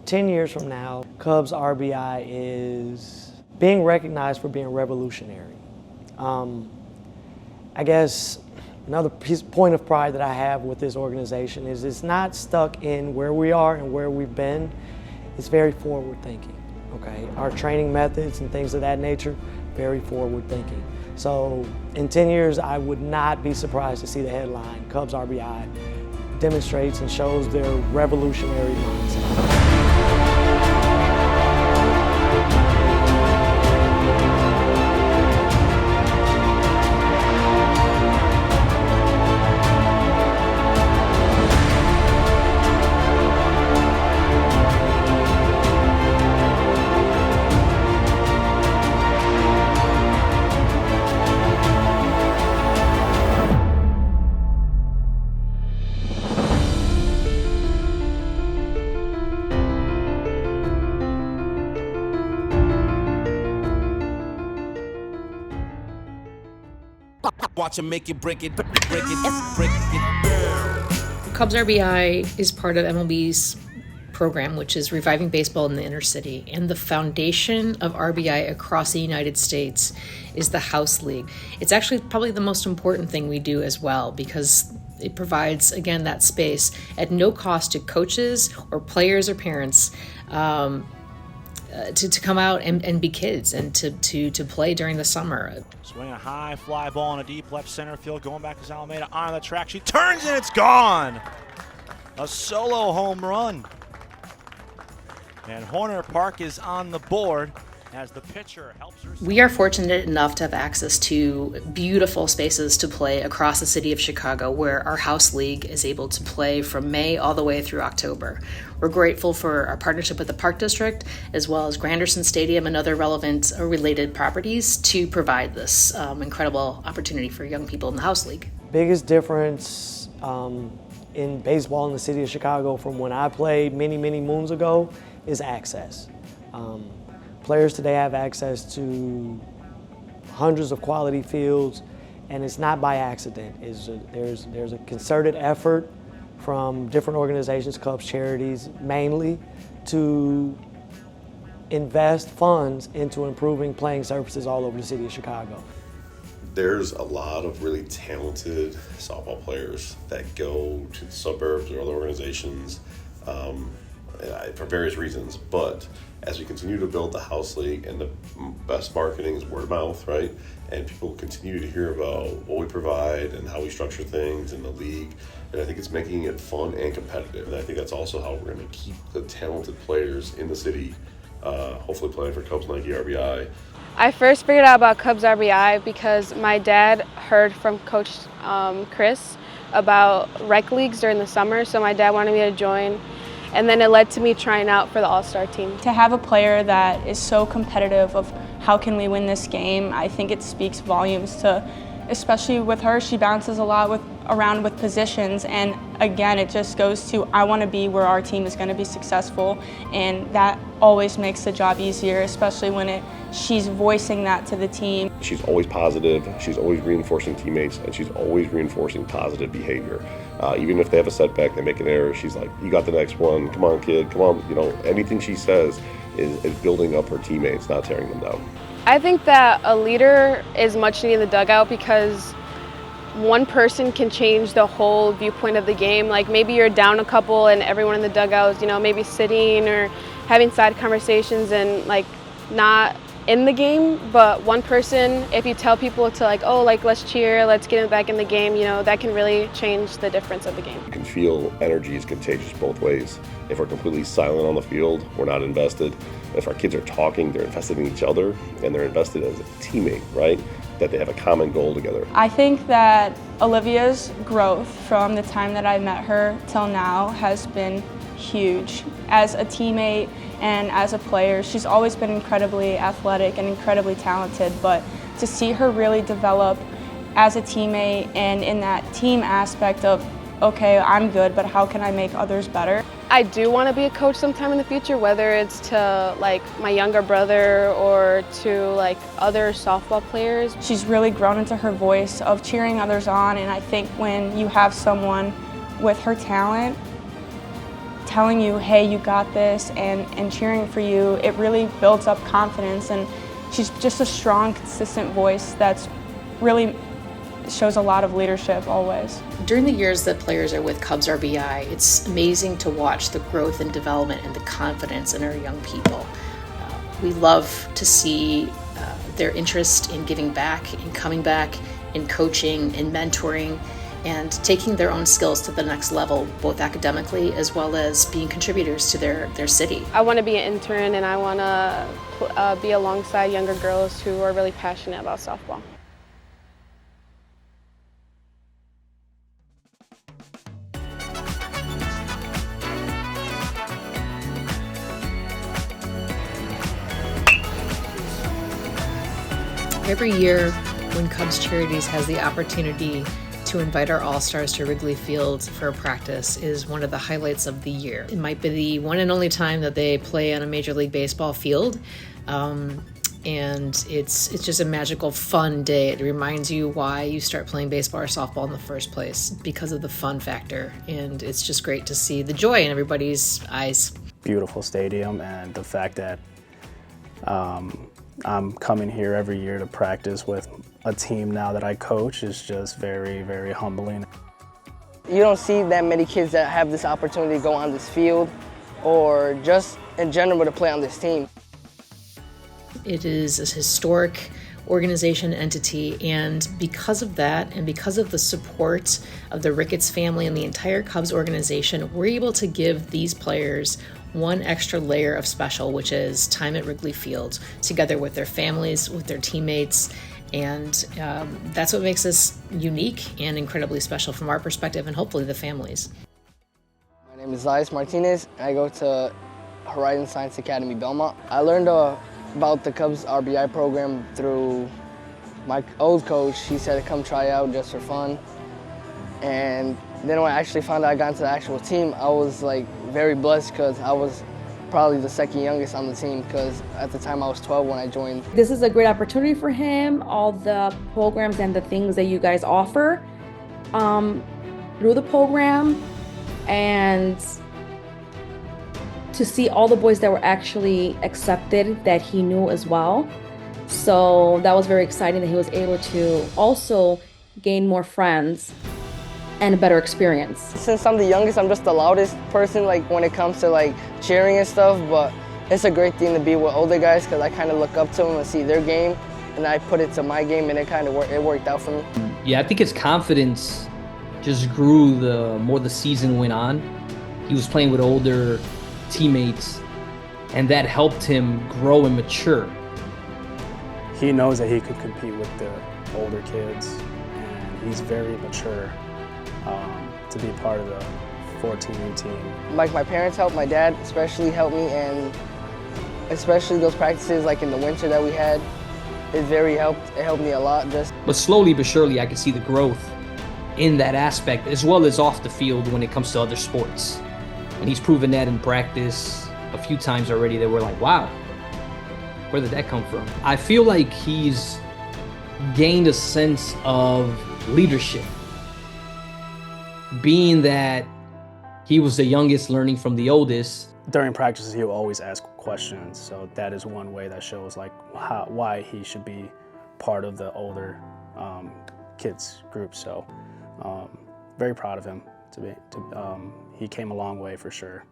10 years from now, Cubs RBI is being recognized for being revolutionary. I guess another point of pride that I have with this organization is it's not stuck in where we are and where we've been. It's very forward thinking, okay? Our training methods and things of that nature, very forward thinking. So in 10 years, I would not be surprised to see the headline, Cubs RBI demonstrates and shows their revolutionary mindset. Watch 'em make it, break it, break it, break it. Cubs RBI is part of MLB's program, which is Reviving Baseball in the Inner City. And the foundation of RBI across the United States is the House League. It's actually probably the most important thing we do as well, because it provides, again, that space at no cost to coaches or players or parents to come out and be kids and to play during the summer. Swing a high fly ball in a deep left center field, going back to Alameda on the track. She turns and it's gone. A solo home run. And Horner Park is on the board as the pitcher helps her. We are fortunate enough to have access to beautiful spaces to play across the city of Chicago, where our House League is able to play from May all the way through October. We're grateful for our partnership with the Park District, as well as Granderson Stadium and other relevant or related properties to provide this incredible opportunity for young people in the House League. Biggest difference in baseball in the city of Chicago from when I played many, many moons ago is access. Players today have access to hundreds of quality fields, and it's not by accident. There's a concerted effort from different organizations, Cubs charities mainly, to invest funds into improving playing surfaces all over the city of Chicago. There's a lot of really talented softball players that go to the suburbs or other organizations for various reasons, but as we continue to build the House League, and the best marketing is word of mouth, right? And people continue to hear about what we provide and how we structure things in the league. And I think it's making it fun and competitive. And I think that's also how we're going to keep the talented players in the city, hopefully playing for Cubs Nike RBI. I first figured out about Cubs RBI because my dad heard from Coach Chris about rec leagues during the summer, so my dad wanted me to join. And then it led to me trying out for the All-Star team. To have a player that is so competitive of how can we win this game, I think it speaks volumes to, especially with her, she bounces a lot around with positions, and again, it just goes to, I want to be where our team is going to be successful, and that always makes the job easier, especially when she's voicing that to the team. She's always positive, she's always reinforcing teammates, and she's always reinforcing positive behavior. Even if they have a setback, they make an error, she's like, you got the next one, come on kid, come on. You know, anything she says is building up her teammates, not tearing them down. I think that a leader is much needed in the dugout because one person can change the whole viewpoint of the game. Like maybe you're down a couple and everyone in the dugout is, you know, maybe sitting or having side conversations and like not in the game, but one person, if you tell people to like, oh, like let's cheer, let's get back in the game, you know, that can really change the difference of the game. You can feel energy is contagious both ways. If we're completely silent on the field, we're not invested. If our kids are talking, they're invested in each other and they're invested as a teammate, right? That they have a common goal together. I think that Olivia's growth from the time that I met her till now has been huge. As a teammate and as a player, she's always been incredibly athletic and incredibly talented, but to see her really develop as a teammate and in that team aspect of, okay, I'm good, but how can I make others better? I do want to be a coach sometime in the future, whether it's to like my younger brother or to like other softball players. She's really grown into her voice of cheering others on, and I think when you have someone with her talent telling you, hey, you got this, and cheering for you, it really builds up confidence. And she's just a strong, consistent voice that's really shows a lot of leadership always. During the years that players are with Cubs RBI, it's amazing to watch the growth and development and the confidence in our young people. We love to see their interest in giving back, in coming back, in coaching, in mentoring, and taking their own skills to the next level, both academically as well as being contributors to their city. I want to be an intern, and I want to be alongside younger girls who are really passionate about softball. Every year, when Cubs Charities has the opportunity to invite our All-Stars to Wrigley Field for a practice is one of the highlights of the year. It might be the one and only time that they play on a Major League Baseball field, and it's just a magical, fun day. It reminds you why you start playing baseball or softball in the first place, because of the fun factor, and it's just great to see the joy in everybody's eyes. Beautiful stadium, and the fact that I'm coming here every year to practice with a team now that I coach is just very, very humbling. You don't see that many kids that have this opportunity to go on this field or just in general to play on this team. It is a historic organization entity, and because of that and because of the support of the Ricketts family and the entire Cubs organization, we're able to give these players one extra layer of special, which is time at Wrigley Field, together with their families, with their teammates, and that's what makes us unique and incredibly special from our perspective, and hopefully the families. My name is Zas Martinez. I go to Horizon Science Academy, Belmont. I learned about the Cubs RBI program through my old coach. He said to come try out just for fun. And then when I actually found out I got into the actual team, I was like very blessed because I was probably the second youngest on the team, because at the time I was 12 when I joined. This is a great opportunity for him, all the programs and the things that you guys offer through the program, and to see all the boys that were actually accepted that he knew as well. So that was very exciting that he was able to also gain more friends and a better experience. Since I'm the youngest, I'm just the loudest person like when it comes to like cheering and stuff, but it's a great thing to be with older guys because I kind of look up to them and see their game, and I put it to my game, and it worked out for me. Yeah, I think his confidence just grew the more the season went on. He was playing with older teammates, and that helped him grow and mature. He knows that he could compete with the older kids, and he's very mature to be part of the 14 team. Like my parents helped, my dad especially helped me, and especially those practices like in the winter that we had, it helped me a lot. But slowly but surely I could see the growth in that aspect, as well as off the field when it comes to other sports. And he's proven that in practice a few times already that we're like, wow, where did that come from? I feel like he's gained a sense of leadership, being that he was the youngest learning from the oldest. During practices, he'll always ask questions, so that is one way that shows like why he should be part of the older kids group. So very proud of him. He came a long way for sure.